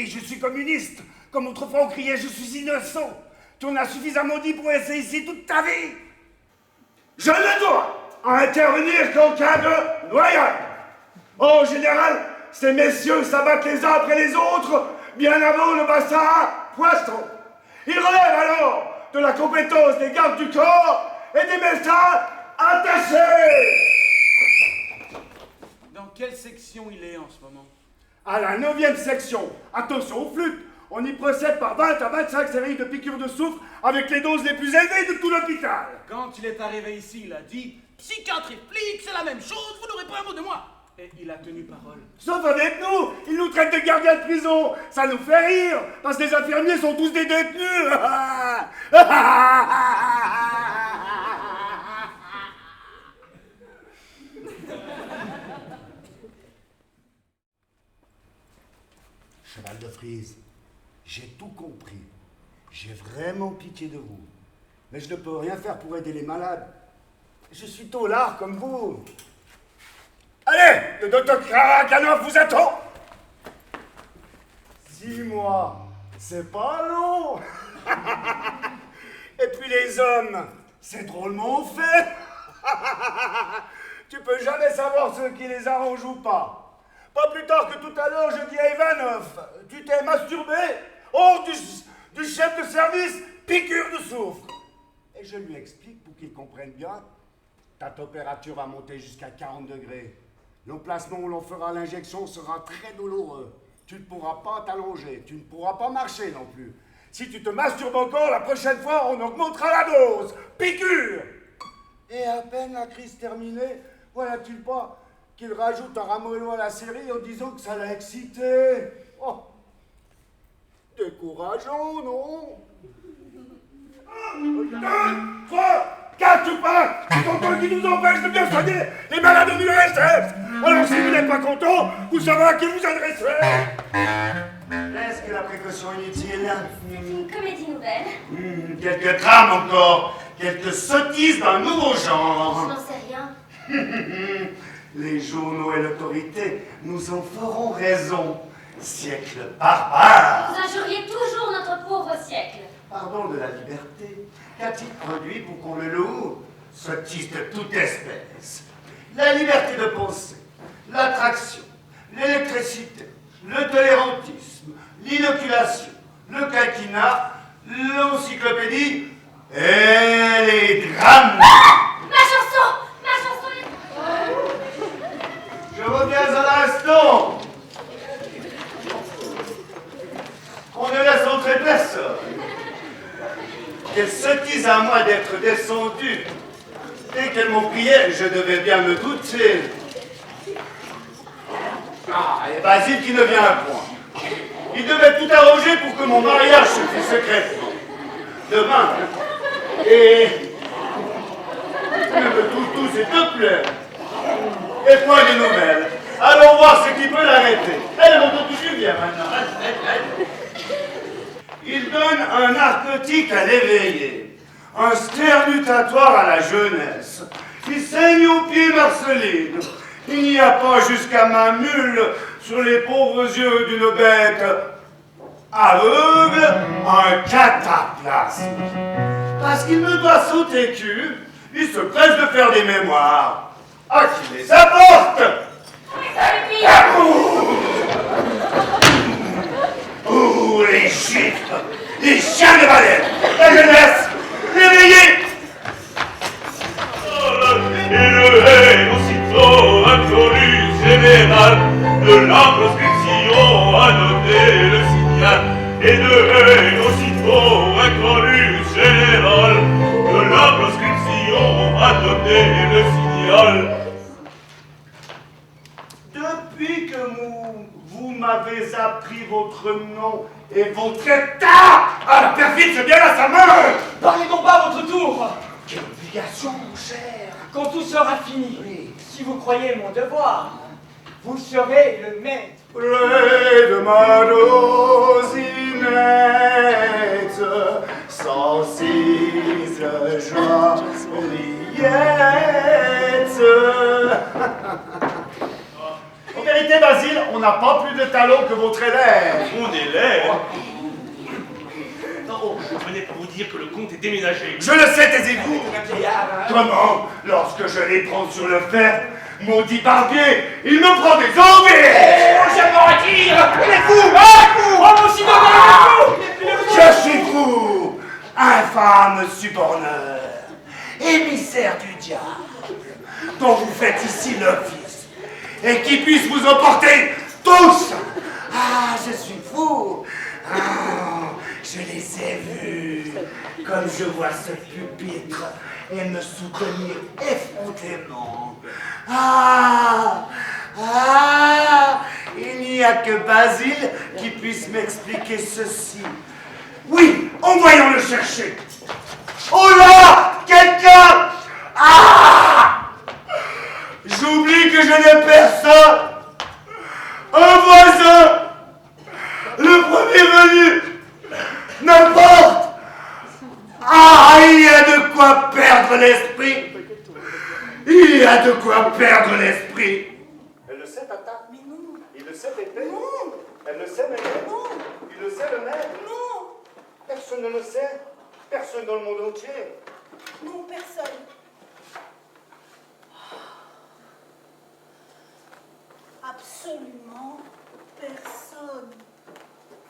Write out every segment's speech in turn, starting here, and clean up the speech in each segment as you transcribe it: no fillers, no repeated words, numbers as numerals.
je suis communiste. Comme autrefois on criait, je suis innocent. Tu en as suffisamment dit pour rester ici toute ta vie. Je ne dois intervenir qu'en cas de noyade. En général, ces messieurs s'abattent les uns après les autres, bien avant le bassin à poisson. Ils relèvent alors de la compétence des gardes du corps et des médecins attachés. Dans quelle section il est en ce moment? À la 9e section. Attention aux flûtes. On y procède par 20 à 25 séries de piqûres de soufre avec les doses les plus élevées de tout l'hôpital. Quand il est arrivé ici, il a dit « Psychiatre et flic, c'est la même chose, vous n'aurez pas un mot de moi !» Et il a tenu parole. Sauf avec nous, ils nous traitent de gardiens de prison. Ça nous fait rire, parce que les infirmiers sont tous des détenus. Cheval de Frise, j'ai tout compris. J'ai vraiment pitié de vous. Mais je ne peux rien faire pour aider les malades. Je suis taulard comme vous. Allez, le docteur Karakanov vous attend. 6 mois, c'est pas long. Et puis les hommes, c'est drôlement fait. Tu peux jamais savoir ce qui les arrange ou pas. Pas plus tard que tout à l'heure, je dis à Ivanov, tu t'es masturbé hors du chef de service, piqûre de soufre. Et je lui explique pour qu'il comprenne bien, ta température va monter jusqu'à 40 degrés. L'emplacement où l'on fera l'injection sera très douloureux. Tu ne pourras pas t'allonger, tu ne pourras pas marcher non plus. Si tu te masturbes encore, la prochaine fois, on augmentera la dose. Piqûre. Et à peine la crise terminée, voilà-t-il pas qu'il rajoute un ramelot à la série en disant que ça l'a excité. Oh, décourageant, non? 1, 2, 3, 4 ou pas? C'est ton temps qui nous empêche de bien soigner les malades de l'URSS. Alors si vous n'êtes pas content, vous savez à qui vous adressez. Est-ce que la précaution inutile? C'est une comédie nouvelle. Quelques drames encore, quelques sottises d'un nouveau genre. Je n'en sais rien. Les journaux et l'autorité nous en feront raison. Siècle barbare. Vous injuriez toujours notre pauvre siècle. Pardon de la liberté. Qu'a-t-il produit pour qu'on le loue? Sottise de toute espèce. La liberté de penser, l'attraction, l'électricité, le tolérantisme, l'inoculation, le quinquennat, l'encyclopédie et les drames. Ah, ma chanson Je reviens à l'instant. On ne laisse entrer personne. Qu'elles se disent à moi d'être descendu. Dès qu'elles m'ont prié, je devais bien me douter. Ah, et Basile qui ne vient point. Il devait tout arranger pour que mon mariage se fît secrètement. Demain. Et... Ne me touche tout, s'il te plaît. Et point de nouvelles. Allons voir ce qui peut l'arrêter. Elle m'entend toujours bien maintenant. Il donne un narcotique à l'éveillé, un sternutatoire à la jeunesse. Il saigne aux pieds Marceline. Il n'y a pas jusqu'à ma mule sur les pauvres yeux d'une bête aveugle un cataplasme. Parce qu'il me doit sauter cul, il se presse de faire des mémoires. À qui les apporte? Oh, les chiffres, les chiens de balai, la jeunesse, réveillez! Il est aussitôt introdu général de la proscription à noter le signal. Et de aussitôt introdu général de la proscription à noter le signal. Depuis que vous m'avez appris votre nom et votre état, ah, la perfide, c'est bien à sa main! Parlez donc pas à votre tour. Quelle obligation, mon cher! Quand tout sera fini, Oui. si vous croyez mon devoir, vous serez le maître. Près de ma dosinette, sans cise Juliette. En vérité, Basile, on on n'a pas plus de talons que votre élève. Mon élève. Oh, je venais pour vous dire que le comte est déménagé. Je le sais, taisez-vous. Comment, lorsque je les prends sur le fer, maudit barbier, il me prend des envies. Je me retire. Il est fou. Oh, mon Sidonien, il est fou. Je suis fou, infâme suborneur, émissaire du diable, dont vous faites ici l'office, et qui puisse vous emporter tous. Ah, je suis fou. Ah, je les ai vus, comme je vois ce pupitre, et me soutenir effrontément. Il n'y a que Basile qui puisse m'expliquer ceci. Oui, envoyons le chercher. Oh là, quelqu'un. J'oublie que je n'ai personne. Un voisin. Le premier venu. N'importe. Il y a de quoi perdre l'esprit. Il y a de quoi perdre l'esprit. Elle le sait, Tata. Mais non. Il le sait, Pépé. Non. Elle le sait, Mémé. Non. Il le sait, le maître. Non. Personne ne le sait. Personne dans le monde entier. Non, personne. Absolument personne.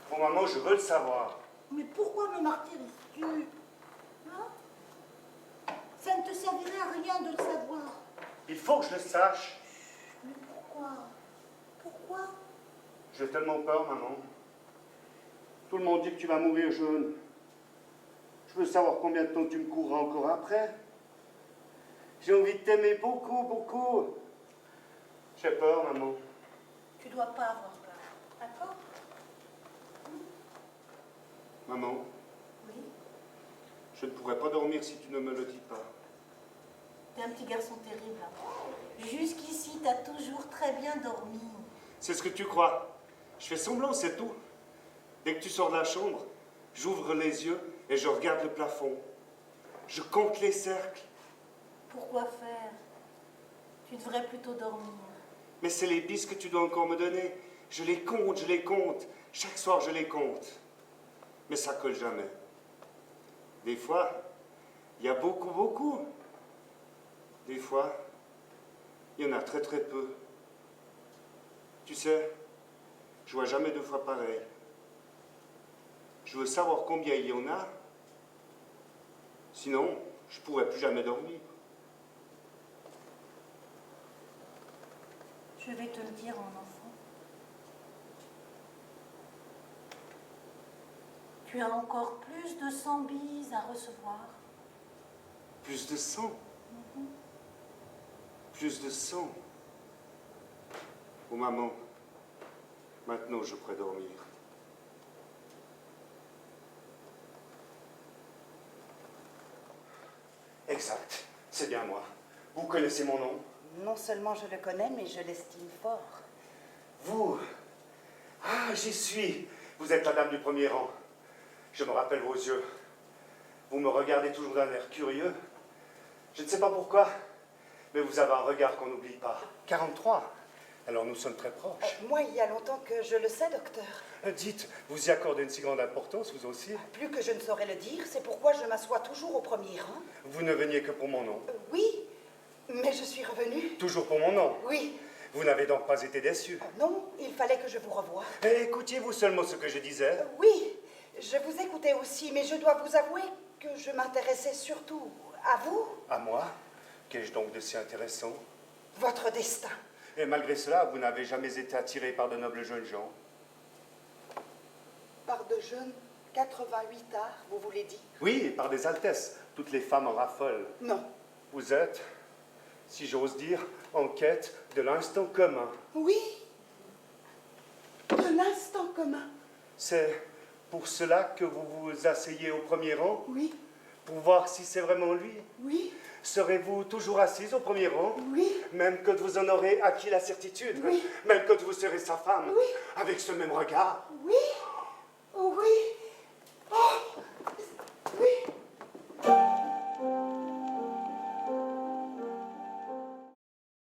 Bon, maman, je veux le savoir. Mais pourquoi me martyrises-tu? Hein? Ça ne te servirait à rien de le savoir. Il faut que je le sache. Mais pourquoi? Pourquoi? J'ai tellement peur, maman. Tout le monde dit que tu vas mourir jeune. Je veux savoir combien de temps tu me courras encore après. J'ai envie de t'aimer beaucoup, beaucoup. J'ai peur, maman. Tu dois pas avoir peur. D'accord? Maman, Oui. je ne pourrais pas dormir si tu ne me le dis pas. T'es un petit garçon terrible. Hein. Jusqu'ici, t'as toujours très bien dormi. C'est ce que tu crois. Je fais semblant, c'est tout. Dès que tu sors de la chambre, j'ouvre les yeux et je regarde le plafond. Je compte les cercles. Pourquoi faire? Tu devrais plutôt dormir. Mais c'est les bis que tu dois encore me donner. Je les compte, je les compte. Chaque soir, je les compte. Mais ça colle jamais. Des fois, il y a beaucoup, beaucoup. Des fois, il y en a très, très peu. Tu sais, je vois jamais deux fois pareil. Je veux savoir combien il y en a. Sinon, je pourrais plus jamais dormir. Je vais te le dire, mon enfant. Tu as encore plus de 100 bises à recevoir. Plus de sang. Plus de sang. Oh maman, maintenant je pourrais dormir. Exact, c'est bien moi. Vous connaissez mon nom? Non seulement je le connais, mais je l'estime fort. Vous? Ah, j'y suis. Vous êtes la dame du premier rang. Je me rappelle vos yeux. Vous me regardez toujours d'un air curieux. Je ne sais pas pourquoi, mais vous avez un regard qu'on n'oublie pas. 43. Alors nous sommes très proches. Moi, il y a longtemps que je le sais, docteur. Dites, vous y accordez une si grande importance, vous aussi? Plus que je ne saurais le dire, c'est pourquoi je m'assois toujours au premier rang. Vous ne veniez que pour mon nom? Oui, mais je suis revenue. Toujours pour mon nom? Oui. Vous n'avez donc pas été déçu? Non, il fallait que je vous revoie. Écoutiez-vous seulement ce que je disais? Oui, je vous écoutais aussi, mais je dois vous avouer que je m'intéressais surtout à vous. À moi? Qu'ai-je donc de si intéressant? Votre destin. Et malgré cela, vous n'avez jamais été attiré par de nobles jeunes gens? Par de jeunes 88 arts, vous voulez dire? Oui, et par des altesses. Toutes les femmes en raffolent. Non. Vous êtes, si j'ose dire, en quête de l'instant commun. Oui. De l'instant commun. C'est pour cela que vous vous asseyez au premier rang? Oui. Pour voir si c'est vraiment lui? Oui. Serez-vous toujours assise au premier rang? Oui. Même quand vous en aurez acquis la certitude? Oui. Même quand vous serez sa femme? Oui. Avec ce même regard? Oui. Oh oui.